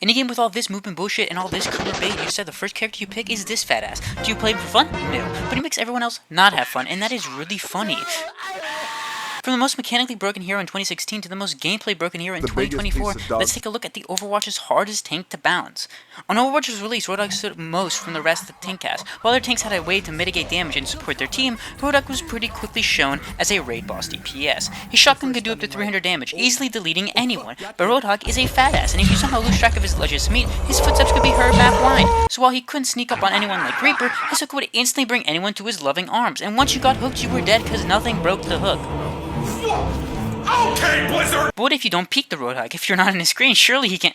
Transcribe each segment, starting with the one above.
In a game with all this movement bullshit and all this cover bait, you said the first character you pick is this fat ass. Do you play him for fun? No. But he makes everyone else not have fun, and that is really funny. From the most mechanically broken hero in 2016 to the most gameplay broken hero in 2024, let's take a look at the Overwatch's hardest tank to balance. On Overwatch's release, Roadhog stood most from the rest of the tank cast. While other tanks had a way to mitigate damage and support their team, Roadhog was pretty quickly shown as a raid boss DPS. His shotgun could do up to 300 damage, easily deleting anyone, but Roadhog is a fat ass, and if you somehow lose track of his ledges meat, his footsteps could be heard map wide. So while he couldn't sneak up on anyone like Reaper, his hook would instantly bring anyone to his loving arms, and once you got hooked, you were dead because nothing broke the hook. Okay, Blizzard! But what if you don't peek the Roadhog? If you're not on his screen, surely he can...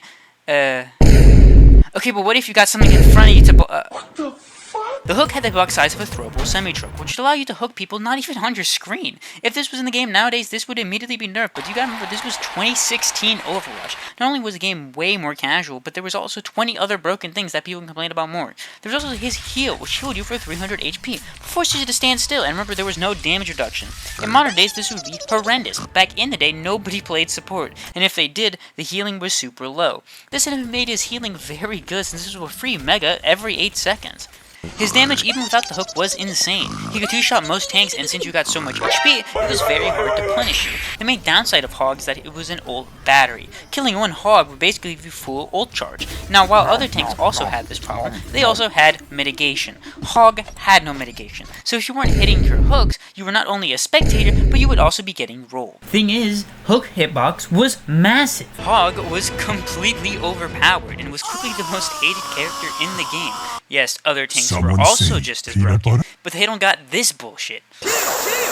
Okay, but what if you got something in front of you to... What the fuck? The hook had the buck size of a throwable semi-truck, which would allow you to hook people not even on your screen. If this was in the game nowadays, this would immediately be nerfed, but you gotta remember, this was 2016 Overwatch. Not only was the game way more casual, but there was also 20 other broken things that people complained about more. There was also his heal, which healed you for 300 HP, but forced you to stand still, and remember, there was no damage reduction. In modern days, this would be horrendous. Back in the day, nobody played support, and if they did, the healing was super low. This had made his healing very good, since this was a free mega every 8 seconds. His damage, even without the hook, was insane. He could two-shot most tanks, and since you got so much HP, it was very hard to punish you. The main downside of Hog is that it was an ult battery. Killing one Hog would basically give you full ult charge. Now, while other tanks also had this problem, they also had mitigation. Hog had no mitigation, so if you weren't hitting your hooks, you were not only a spectator, but you would also be getting rolled. Thing is, hook hitbox was massive. Hog was completely overpowered, and was quickly the most hated character in the game. Yes, other tanks were also just as broken, but they don't got this bullshit.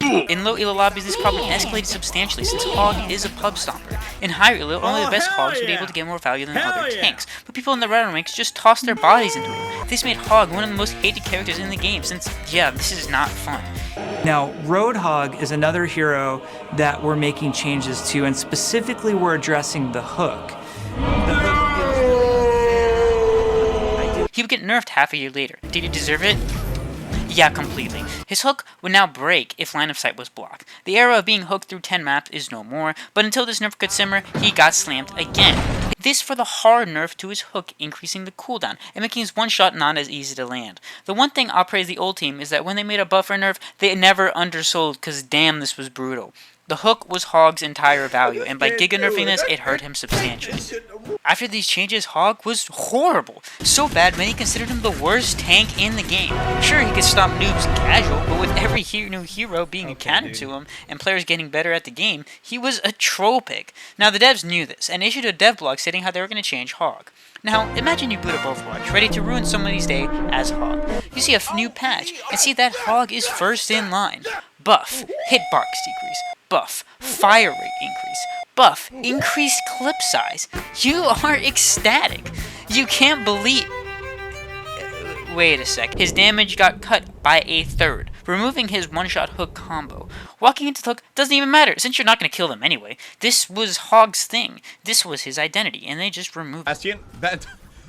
In low elo lobbies, this problem escalated substantially since Hog is a pub stomper. In higher elo, only the best Hogs would be able to get more value than other tanks, but people in the router ranks just tossed their bodies into him. This made Hog one of the most hated characters in the game since, yeah, this is not fun. Now, Roadhog is another hero that we're making changes to, and specifically we're addressing the hook. He would get nerfed half a year later. Did he deserve it? Yeah, completely. His hook would now break if line of sight was blocked. The era of being hooked through 10 maps is no more, but until this nerf could simmer, he got slammed again. This for the hard nerf to his hook, increasing the cooldown, and making his one-shot not as easy to land. The one thing I'll praise the old team is that when they made a buffer nerf, they never undersold, cause damn this was brutal. The hook was Hog's entire value, and by giga nerfing this, it hurt him substantially. After these changes, Hog was horrible. So bad, many considered him the worst tank in the game. Sure, he could stop noobs casual, but with every new hero being a cannon to him, and players getting better at the game, he was a troll pick. Now, the devs knew this, and issued a dev blog stating how they were going to change Hog. Now, imagine you boot up Overwatch, ready to ruin somebody's day as Hog. You see a new patch, and see that Hog is first in line. Buff, hitbox decrease. Buff, fire rate increase. Buff, increased clip size. You are ecstatic. You can't believe... Wait a sec. His damage got cut by a third, removing his one-shot hook combo. Walking into the hook doesn't even matter, since you're not going to kill them anyway. This was Hog's thing. This was his identity, and they just removed it. Bastion,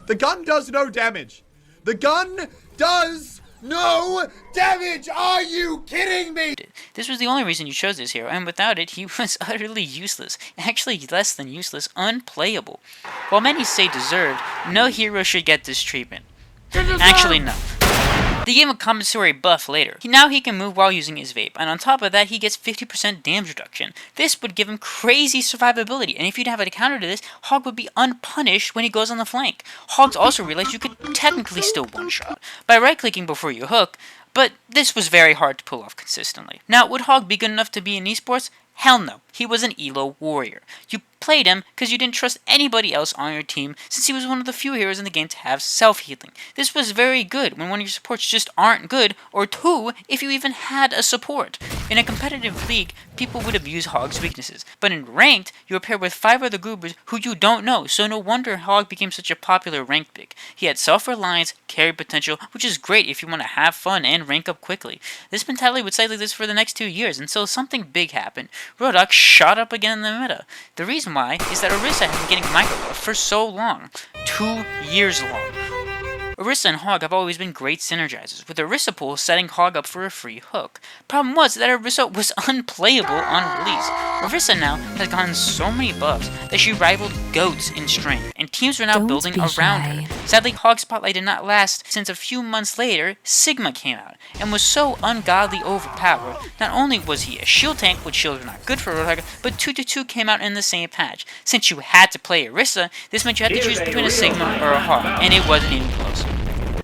the gun does no damage. The gun does no damage! Are you kidding me? This was the only reason you chose this hero, and without it, he was utterly useless. Actually, less than useless, unplayable. While many say deserved, no hero should get this treatment. Actually, no. They gave him a compensatory buff later. Now he can move while using his vape, and on top of that, he gets 50% damage reduction. This would give him crazy survivability, and if you'd have a counter to this, Hog would be unpunished when he goes on the flank. Hogs also realized you could technically still one-shot by right-clicking before you hook, but this was very hard to pull off consistently. Now, would Hog be good enough to be in esports? Hell no. He was an elo warrior. You played him because you didn't trust anybody else on your team, since he was one of the few heroes in the game to have self-healing. This was very good when one of your supports just aren't good, or two, if you even had a support. In a competitive league, people would abuse Hog's weaknesses, but in ranked, you were paired with 5 other goobers who you don't know, so no wonder Hog became such a popular ranked pick. He had self-reliance, carry potential, which is great if you want to have fun and rank up quickly. This mentality would stay like this for the next 2 years until something big happened. Roadhog shot up again in the meta. The reason why is that Orisa has been getting micro buff for so long. 2 years long. Orisa and Hog have always been great synergizers, with Orisa pool setting Hog up for a free hook. Problem was that Orisa was unplayable on release. Orisa now has gotten so many buffs that she rivaled goats in strength, and teams are now building around her. Sadly, Hog's spotlight did not last since a few months later, Sigma came out, and was so ungodly overpowered. Not only was he a shield tank, which shields are not good for Roadhog, but 2-2 came out in the same patch. Since you had to play Orisa, this meant you had to choose between a Sigma or a Hog, and it wasn't even close.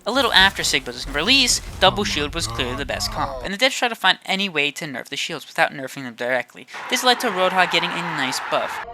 A little after Sigma's release, Double Shield was clearly the best comp, and the devs tried to find any way to nerf the shields without nerfing them directly. This led to Roadhog getting a nice buff.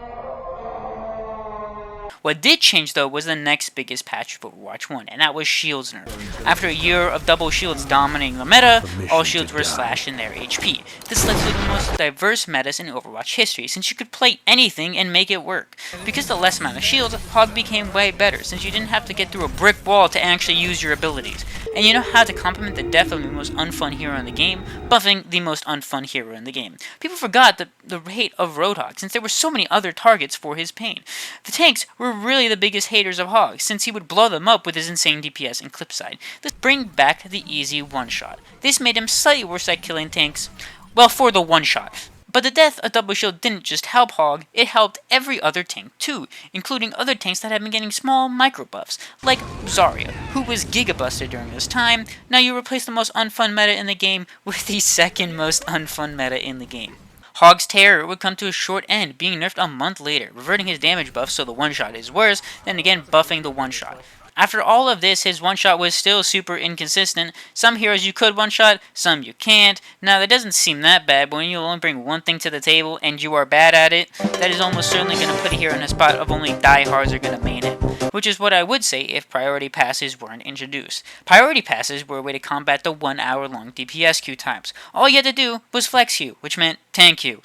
What did change though was the next biggest patch of Overwatch 1, and that was Shields nerf. After a year of double shields dominating the meta, all shields were slashed in their HP. This led to the most diverse metas in Overwatch history, since you could play anything and make it work. Because the less amount of shields, Hog became way better, since you didn't have to get through a brick wall to actually use your abilities. And you know how to complement the death of the most unfun hero in the game, buffing the most unfun hero in the game. People forgot the rate of Roadhog, since there were so many other targets for his pain. The tanks were really the biggest haters of Hog, since he would blow them up with his insane DPS and clipside. Let's bring back the easy one-shot. This made him slightly worse at killing tanks, well, for the one-shot. But the death of Double Shield didn't just help Hog, it helped every other tank too, including other tanks that had been getting small micro buffs, like Zarya, who was giga-busted during this time. Now you replace the most unfun meta in the game with the second most unfun meta in the game. Hog's terror would come to a short end, being nerfed a month later, reverting his damage buff so the one-shot is worse, then again buffing the one-shot. After all of this, his one-shot was still super inconsistent. Some heroes you could one-shot, some you can't. Now, that doesn't seem that bad, but when you only bring one thing to the table and you are bad at it, that is almost certainly going to put a hero in a spot of only diehards are going to main him. Which is what I would say if priority passes weren't introduced. Priority passes were a way to combat the 1 hour long DPS queue times. All you had to do was flex queue, which meant tank queue.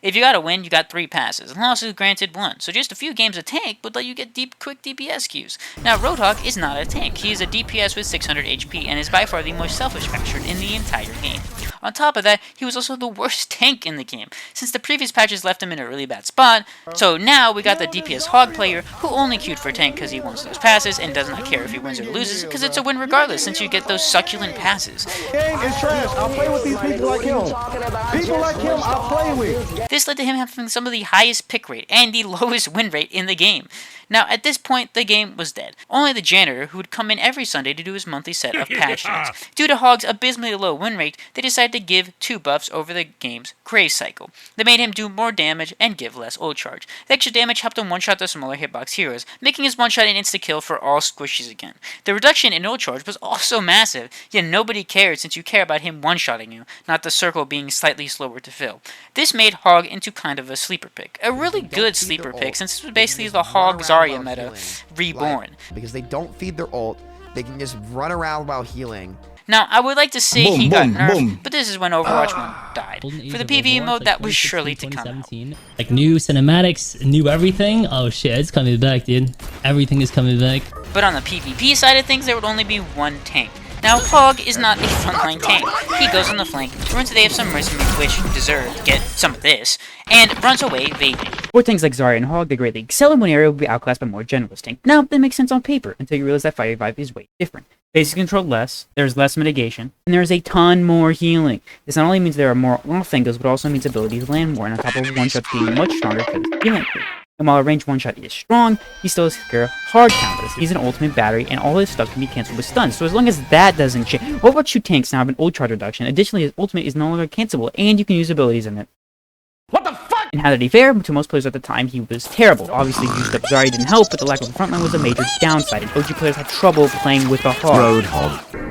If you got a win, you got 3 passes, and losses granted 1, so just a few games of tank would let you get quick DPS queues. Now, Roadhog is not a tank, he is a DPS with 600 HP, and is by far the most selfish bastard in the entire game. On top of that, he was also the worst tank in the game, since the previous patches left him in a really bad spot, so now we got the DPS Hog player, who only queued for tank because he wants those passes, and does not care if he wins or loses, because it's a win regardless, since you get those succulent passes. Game is trash. I'll play with these people like him. People like him, I'll play with. This led to him having some of the highest pick rate and the lowest win rate in the game. Now, at this point, the game was dead. Only the janitor, who would come in every Sunday to do his monthly set of patch notes. Due to Hog's abysmally low win rate, they decided to give 2 buffs over the game's Crave cycle. They made him do more damage and give less ult charge. The extra damage helped him one-shot the smaller hitbox heroes, making his one-shot an insta-kill for all squishies again. The reduction in ult charge was also massive, yet nobody cared since you care about him one-shotting you, not the circle being slightly slower to fill. This made Hog into kind of a sleeper pick. A really good sleeper pick, since this was basically the Hog Zarya meta reborn. Because they don't feed their ult, they can just run around while healing. Now, I would like to say he got nerfed, but this is when Overwatch 1 died. For the PvE mode, that was surely to come out. Like, new cinematics, new everything. Oh shit, it's coming back, dude. Everything is coming back. But on the PvP side of things, there would only be one tank. Now, Hog is not a frontline tank. He goes on the flank, ruins the day of some mercenaries which deserve to get some of this, and runs away vaping. For tanks like Zarya and Hog, they greatly excel in one area would be outclassed by more generalist tank. Now, that makes sense on paper, until you realize that fire revive is way different. Basic control less, there's less mitigation, and there's a ton more healing. This not only means there are more off angles, but also means ability to land more, and on top of one-shots being much stronger for the healing crew. And while a range one-shot is strong, he still has hard counters. He's an ultimate battery, and all his stuff can be cancelled with stuns. So as long as that doesn't change, Overwatch 2 tanks now have an ult charge reduction. Additionally, his ultimate is no longer cancelable, and you can use abilities in it. What the fuck? And how did he fare? To most players at the time, he was terrible. Obviously, used up Zarya didn't help, but the lack of a frontline was a major downside, and OG players had trouble playing with a Hog. Roadhog.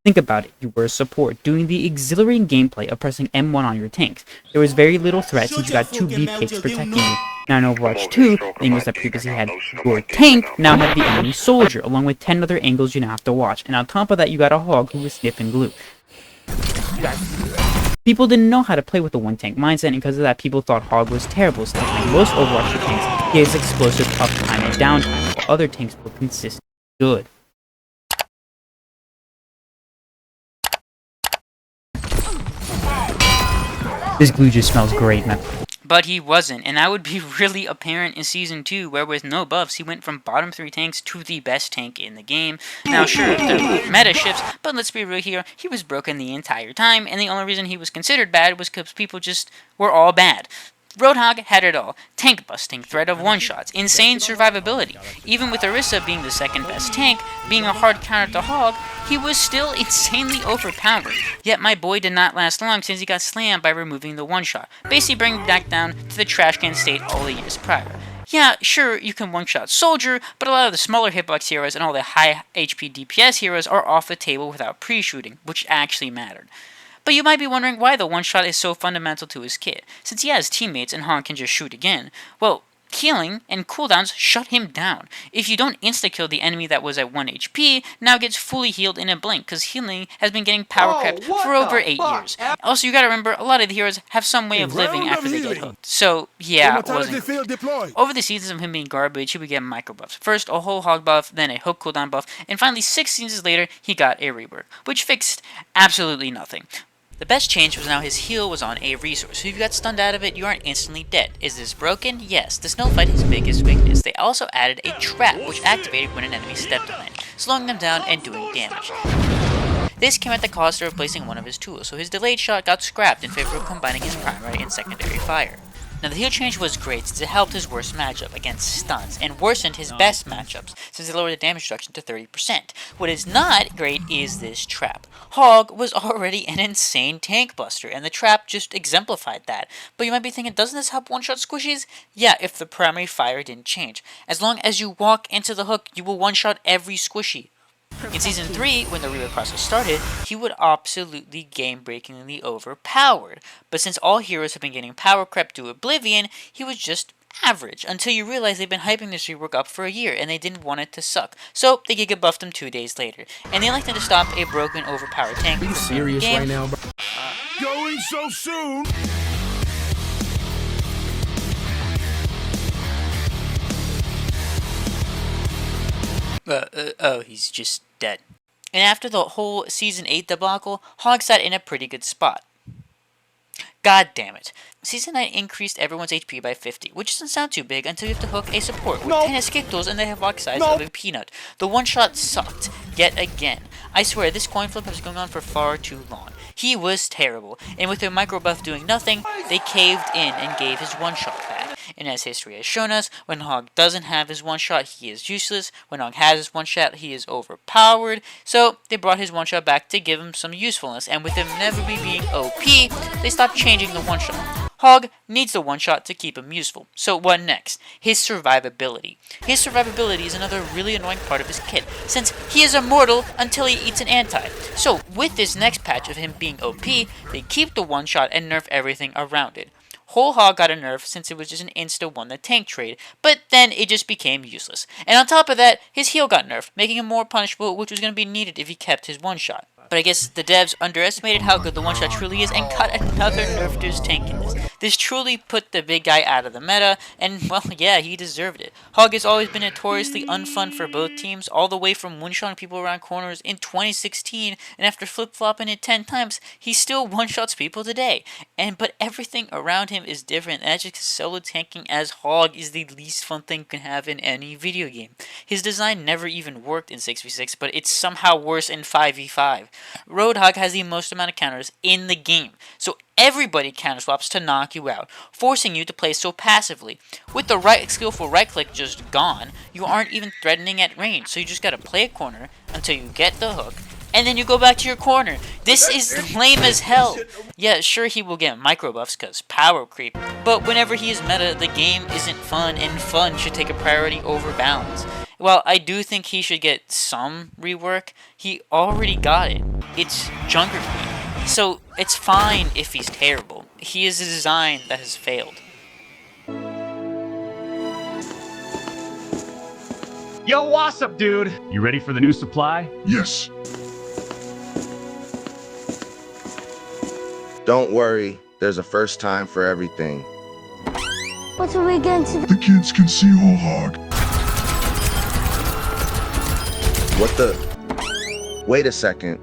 Think about it, you were a support, doing the exhilarating gameplay of pressing M1 on your tanks. There was very little threat since you got 2 beefcakes protecting you. Now in Overwatch 2, the angles that previously had your tank now have the enemy soldier, along with 10 other angles you now have to watch. And on top of that, you got a Hog who was sniffing glue. People didn't know how to play with the one-tank mindset, and because of that, people thought Hog was terrible, since like most Overwatch 2 tanks, he has explosive uptime and downtime, while other tanks were consistently good. This glue just smells great, man. But he wasn't, and that would be really apparent in Season 2, where with no buffs, he went from bottom 3 tanks to the best tank in the game. Now sure, there were meta shifts, but let's be real here, he was broken the entire time, and the only reason he was considered bad was because people just were all bad. Roadhog had it all. Tank busting, threat of one-shots, insane survivability. Even with Orisa being the second best tank, being a hard counter to Hog, he was still insanely overpowered. Yet my boy did not last long since he got slammed by removing the one-shot, basically bringing back down to the trash can state all the years prior. Yeah, sure, you can one-shot Soldier, but a lot of the smaller hitbox heroes and all the high HP DPS heroes are off the table without pre-shooting, which actually mattered. But you might be wondering why the one-shot is so fundamental to his kit, since he has teammates and Han can just shoot again. Well, healing and cooldowns shut him down. If you don't insta-kill the enemy that was at 1 HP, now gets fully healed in a blink, because healing has been getting power crept for over 8 years. Also, you gotta remember, a lot of the heroes have some way of living after they get hooked. So, yeah, it wasn't great. Over the seasons of him being garbage, he would get micro buffs. First, a whole Hog buff, then a hook cooldown buff, and finally 6 seasons later, he got a rework, which fixed absolutely nothing. The best change was now his heal was on a resource, so if you got stunned out of it, you aren't instantly dead. Is this broken? Yes. Does no fight his biggest weakness? They also added a trap, which activated when an enemy stepped on it, slowing them down and doing damage. This came at the cost of replacing one of his tools, so his delayed shot got scrapped in favor of combining his primary and secondary fire. Now the heal change was great since it helped his worst matchup against stuns, and worsened his best matchups since it lowered the damage reduction to 30%. What is not great is this trap. Hog was already an insane tank buster, and the trap just exemplified that. But you might be thinking, doesn't this help one-shot squishies? Yeah, if the primary fire didn't change. As long as you walk into the hook, you will one-shot every squishy. In Season 3, when the rework process started, he would absolutely game-breakingly overpowered. But since all heroes have been getting power crept to oblivion, he was just average, until you realize they've been hyping this rework up for a year, and they didn't want it to suck. So, they Giga buffed him 2 days later. And they elected to stop a broken, overpowered tank from Serious the game. right now, bro? Going so soon? Oh, he's just dead. And after the whole Season 8 debacle, Hog sat in a pretty good spot. God damn it. Season 9 increased everyone's HP by 50, which doesn't sound too big until you have to hook a support with 10 escape tools and the hitbox size of a peanut. The one-shot sucked, yet again. I swear, this coin flip has been going on for far too long. He was terrible, and with their micro buff doing nothing, they caved in and gave his one-shot back. And as history has shown us, when Hog doesn't have his one-shot, he is useless. When Hog has his one-shot, he is overpowered. So, they brought his one-shot back to give him some usefulness, and with him never being OP, they stopped changing the one-shot. Hog needs the one-shot to keep him useful. So what next? His survivability. His survivability is another really annoying part of his kit, since he is immortal until he eats an anti. So with this next patch of him being OP, they keep the one-shot and nerf everything around it. Whole Hog got a nerf since it was just an insta-won the tank trade, but then it just became useless. And on top of that, his heal got nerfed, making him more punishable, which was going to be needed if he kept his one-shot. But I guess the devs underestimated how good the one-shot truly is and got another nerf to his tankiness. This truly put the big guy out of the meta, and well, yeah, he deserved it. Hog has always been notoriously unfun for both teams, all the way from one-shotting people around corners in 2016, and after flip-flopping it 10 times, he still one-shots people today. But everything around him is different, and that's just 'cause solo tanking as Hog is the least fun thing you can have in any video game. His design never even worked in 6v6, but it's somehow worse in 5v5. Roadhog has the most amount of counters in the game, so everybody counter swaps to knock you out, forcing you to play so passively. With the skillful right click just gone, you aren't even threatening at range, so you just gotta play a corner until you get the hook, and then you go back to your corner. This is lame as hell. Yeah, sure he will get micro buffs cause power creep, but whenever he is meta, the game isn't fun, and fun should take a priority over balance. While I do think he should get some rework, he already got it. It's Junker Queen. So it's fine if he's terrible. He is a design that has failed. Yo, what's up, dude? You ready for the new supply? Yes. Don't worry, there's a first time for everything. What are we going to do? The kids can see Whole Hog. What the? Wait a second.